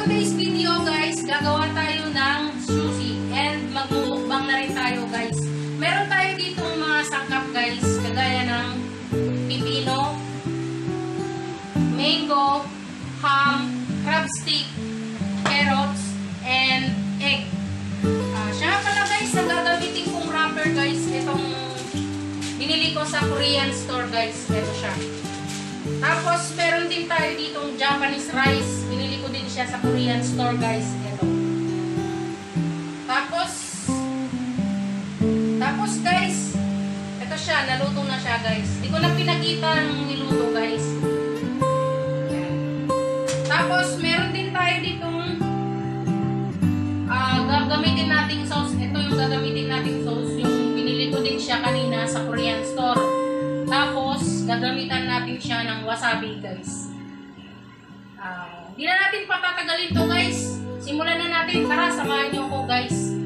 today's video guys, gagawa tayo ng sushi and magmumukbang na rin tayo guys. Meron tayo dito mga sangkap guys, kagaya ng pipino, mango, ham, crab stick, carrots, and egg. Siya pala guys, ang gagamitin kong wrapper guys, itong binili ko sa Korean store guys, ito siya. Tapos, meron din tayo ditong Japanese rice. Binili ko din siya sa Korean store, guys. Ito. Tapos guys, ito siya. Naluto na siya, guys. Hindi ko na pinakita ng niluto, guys. Ayan. Tapos, meron din tayo ditong gagamitin nating sauce. Ito yung gagamitin nating sauce. Yung binili ko din siya kanina sa Korean store. Tapos, gagamitan natin siya ng wasabi, guys. Hindi na natin patatagalin to, guys. Simulan na natin. Tara, samahan niyo ako, guys.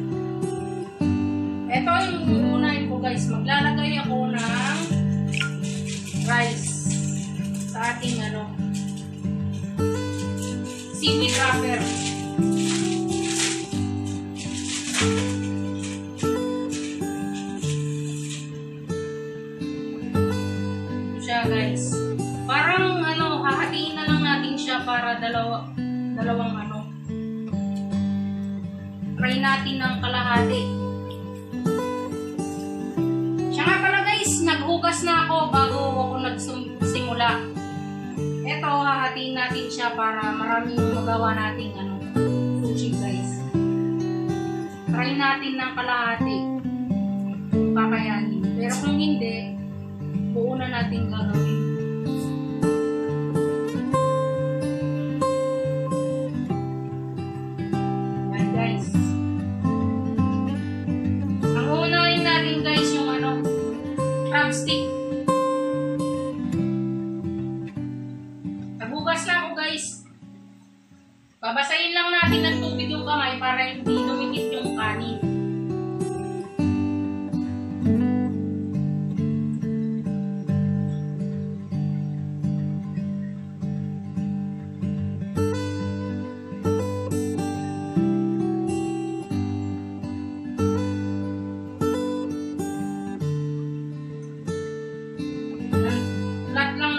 Ito yung unahin ko, guys. Maglalagay ako ng rice sa ating, seaweed wrapper. Guys, parang hahatiin na lang natin siya para dalawang try natin ng kalahati. Siya nga pala guys, naghugas na ako bago ako nagsimula. Ito, hahatiin natin siya para marami yung magawa nating sushi guys. Try natin ng kalahati kung kakayanin. Pero kung hindi, buo na natin gagawin. Ayan guys. Ang unahin natin guys yung crab stick. Nagugas na ako guys. Babasahin lang natin ng tubig yung kamay para hindi lumikit yung kanin.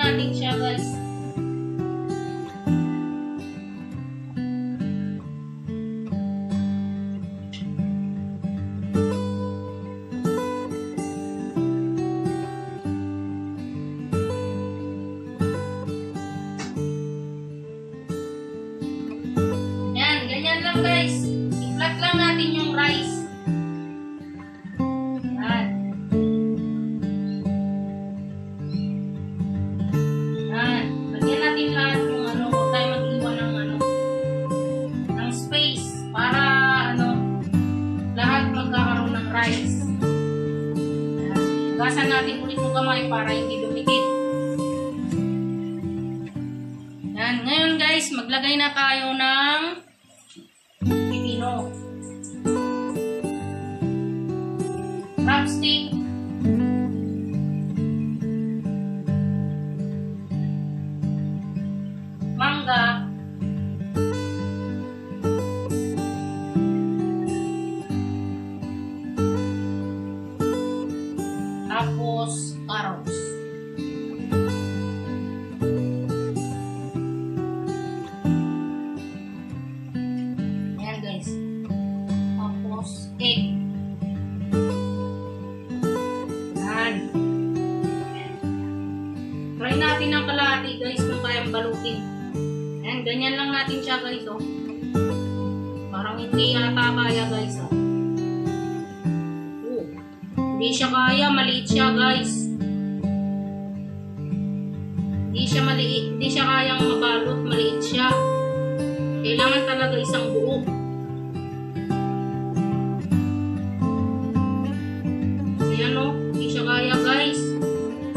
Natin siya guys. Yan, ganyan lang guys. I-flat lang natin yung rice. Hugasan natin ulit yung kamay para hindi dumikit. Yan. Ngayon guys, maglagay na tayo ng pipino, crab stick, mangga, tapos carrots. Ayan guys. Tapos egg. Ayan. Try natin ang kalahati guys kung kayang balutin. Ayan, ganyan lang natin siya guys. Parang hindi yata kaya guys. Hindi siya kaya, maliit siya guys. Hindi siya kayang mabalot, maliit siya. Kailangan talaga isang buo. Ayan hindi siya kaya guys.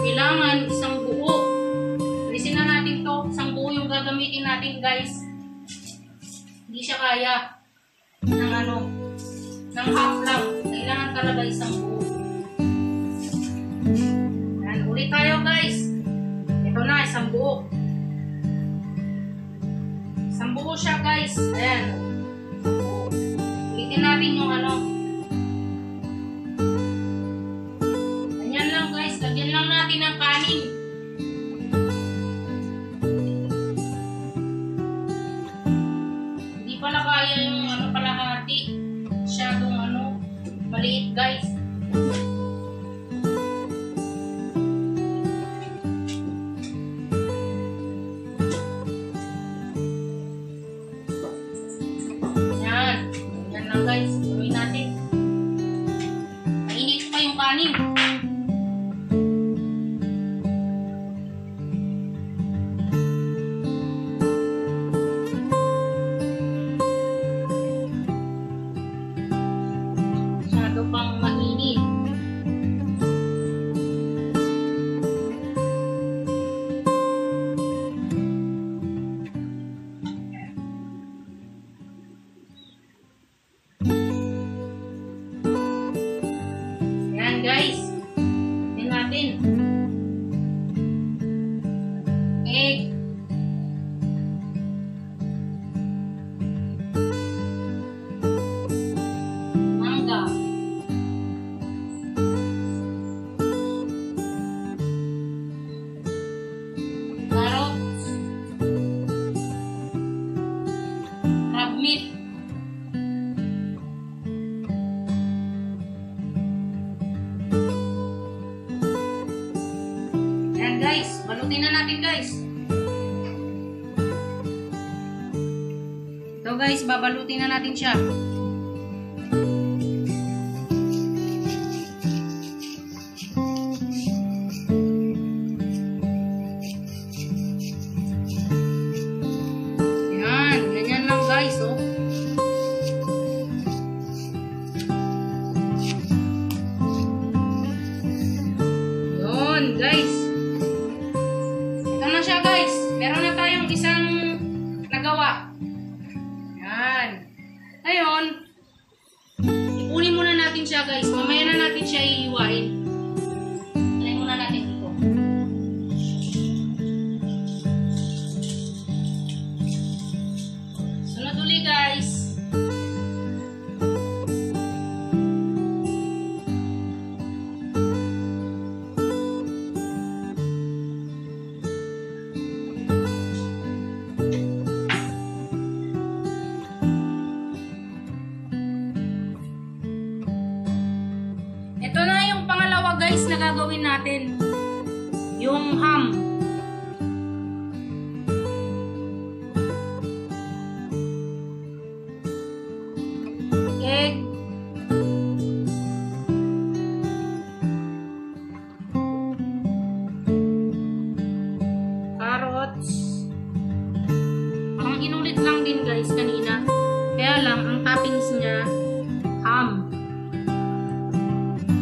Kailangan isang buo. Alisin na natin to, isang buo yung gagamitin natin guys. Hindi siya kaya ng half lang. Kailangan talaga isang buo. Ayan, ulit tayo guys. Ito na, isang buo. Isang buo siya guys. Ayan. Ulitin natin yung ano. Ganyan lang guys. Lagyan lang natin ng kanin. Hindi pala kaya yung ano palahati. Masyadong ano. Maliit guys. Guys, gawin natin. Mainit pa yung kanin. Masyado pang mainit. Guys, tingnan natin. Egg. Mangga. Carrots. Crab meat. Guys, balutin na natin guys. Ito guys, babalutin na natin siya. Yan, ganyan lang guys, oh. Yun, guys. Siya guys, meron na tayong isang nagawa. Yan. Ngayon, ipunin muna natin siya guys. Mamaya na natin siya iiwain. Alay muna natin dito. Sunod uli guys. Ito na yung pangalawa guys na gagawin natin. Yung ham. Egg. Carrots. Parang inulit lang din guys kanina. Kaya lang ang toppings niya ham.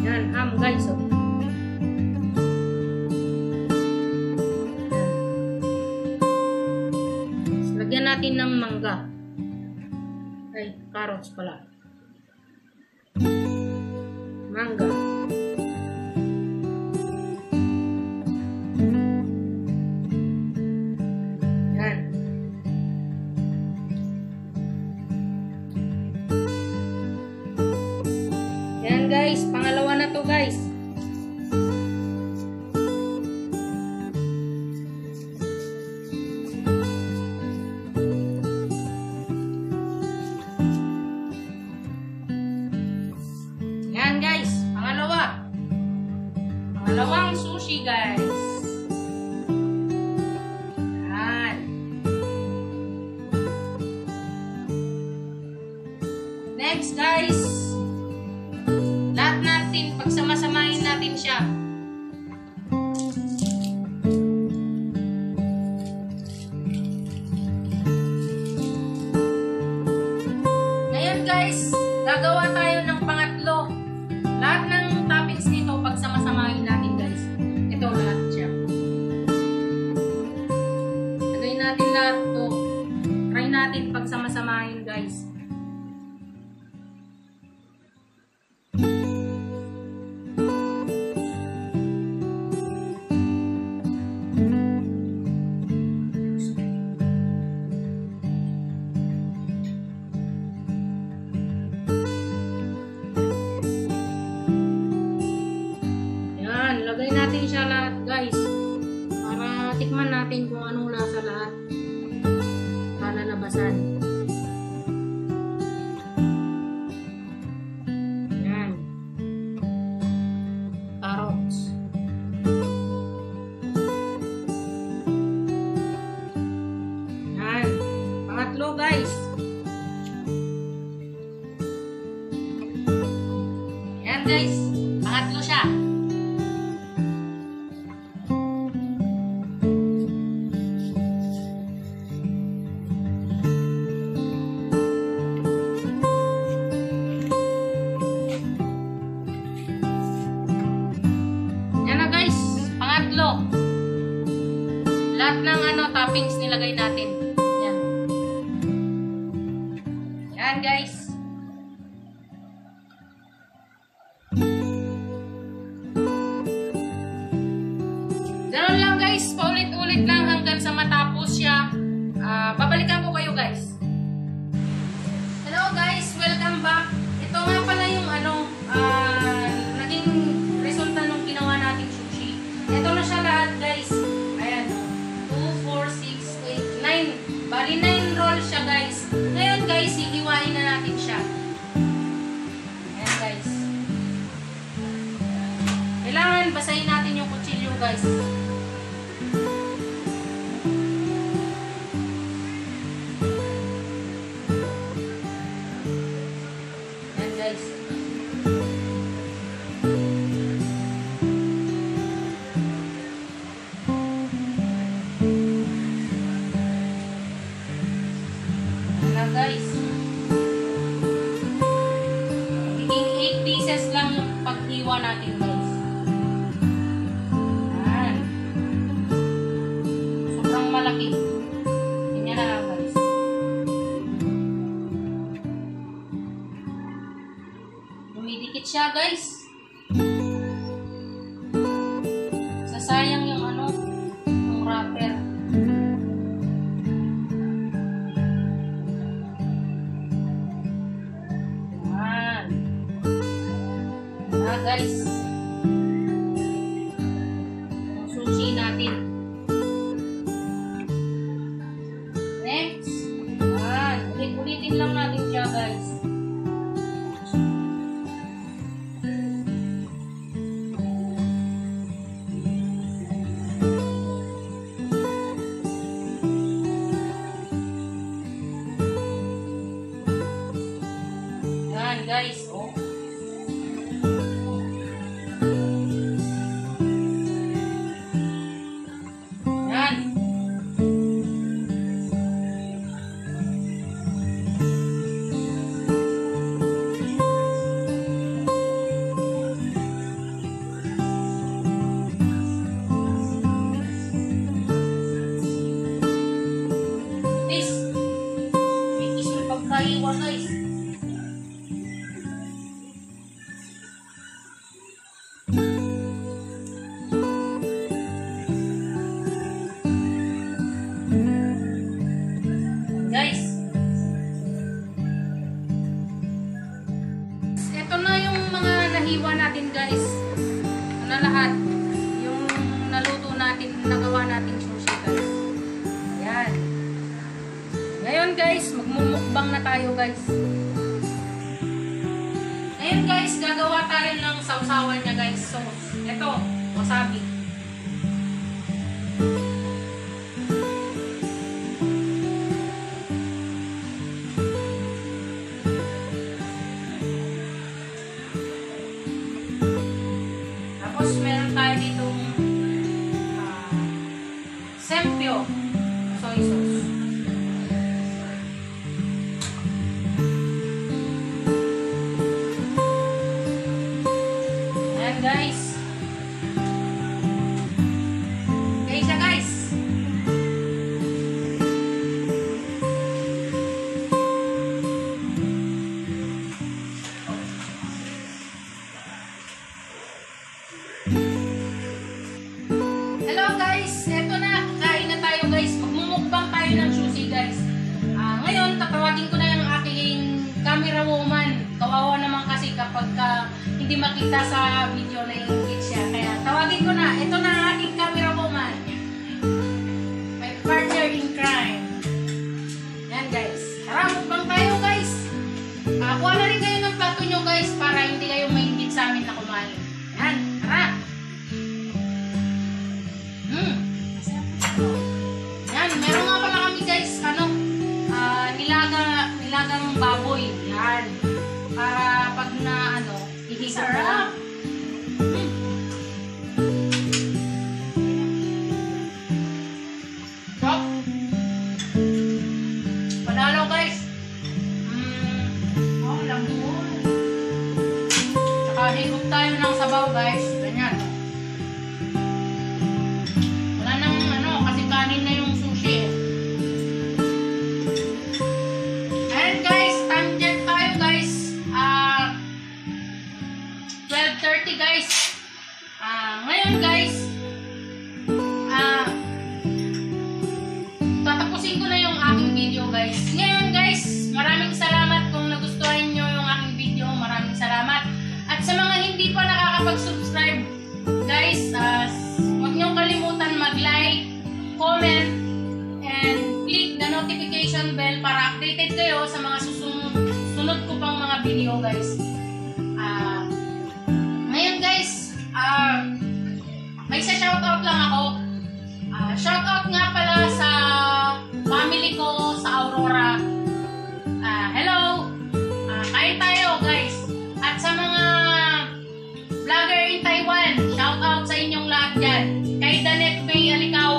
Yan, ham guys, oh. So, lagyan natin ng mangga. Ay, carrots pala. Mangga. Yan. Yan guys, pangalawa na to guys. Yan guys, pangalawa. Pangalawang sushi guys. Yan. Next guys. Lahat natin, pagsama-samahin natin siya. Ngayon guys, gagawa tayo ng pangatlo. Lahat ng toppings nito, pagsama-samahin natin guys. Ito lahat siya. Lagay natin lahat to. Try natin pagsama-samahin guys. natin siya lahat guys. Para tikman natin kung anong lasa lahat. Kalalabasan. Yan. Carrots. Yan. Pangatlo guys. Yan guys. Pangatlo siya. Lahat ng toppings nilagay natin. Yan. Yan guys. Ganun lang guys. Paulit-ulit lang hanggang sa matapos siya. Babalikan ko kayo guys. Hello guys. Welcome back. Ito nga pala yung naging resulta nung ginawa nating sushi. Ito na siya lahat guys. Bali 9 rolls siya guys. Ngayon guys, hihiwain na natin siya. Ayan guys. Kailangan basahin natin yung kutsilyo guys. Ayan guys. Guys, magiging 8 pieces lang yung paghiwa natin guys. Yan. Sobrang malaki. Ganyan na lang guys. Dumidikit siya guys. Sasayang yung yung wrapper. Guys, yung sushi natin. Next, ulit-ulitin lang natin siya guys. Yan guys, pagkaiwa guys. Guys, ito na yung mga nahiwa natin guys. Na lahat yung naluto natin, nagawa natin sushi guys. Yan. Ngayon guys, magmumukbang na tayo guys. Ngayon guys, gagawa tayo ng sausawan niya guys. So, ito, wasabi. Tapos meron tayo ditong sempyo soy sauce. Guys, okay siya guys. Hello guys, eto na, kain na tayo guys. Magmumukbang tayo ng sushi guys. Ngayon tatawagin ko na yung aking camera woman. Kawawa naman kasi kapag hindi makita sa video na ingit siya. Kaya Tawagin ko na. Ito na ang aking camera woman. My partner in crime. Yan guys. Tara, mukbang tayo guys. Kuha na rin kayo ng plato nyo guys para hindi kayo maingit sa amin na kumain. Yan, tara. Yan, meron nga pala kami guys, nilagang baboy. Yan. Para pag na ihiga na lang. Chop. Panalo guys. Lambun. Tsaka higop tayo ng sabaw guys. Ganyan. Wala nang kasi kanin na yung sushi eh. Ayan guys, time check tayo guys. 12:30 guys. Ngayon guys, tatapusin ko na yung aking video guys. Ngayon guys, maraming salamat kung nagustuhan nyo yung aking video. Maraming salamat. At sa mga hindi pa nakakapag-subscribe guys, huwag nyo kalimutan mag-like, comment, and click the notification bell para updated kayo sa mga susunod ko pang mga video guys. Ngayon guys, may shoutout lang ako. Shoutout nga pala sa family ko sa Aurora. Hello! Kain tayo guys. At sa mga vlogger in Taiwan, shoutout sa inyong lahat dyan. Kay Danet May Alikaw.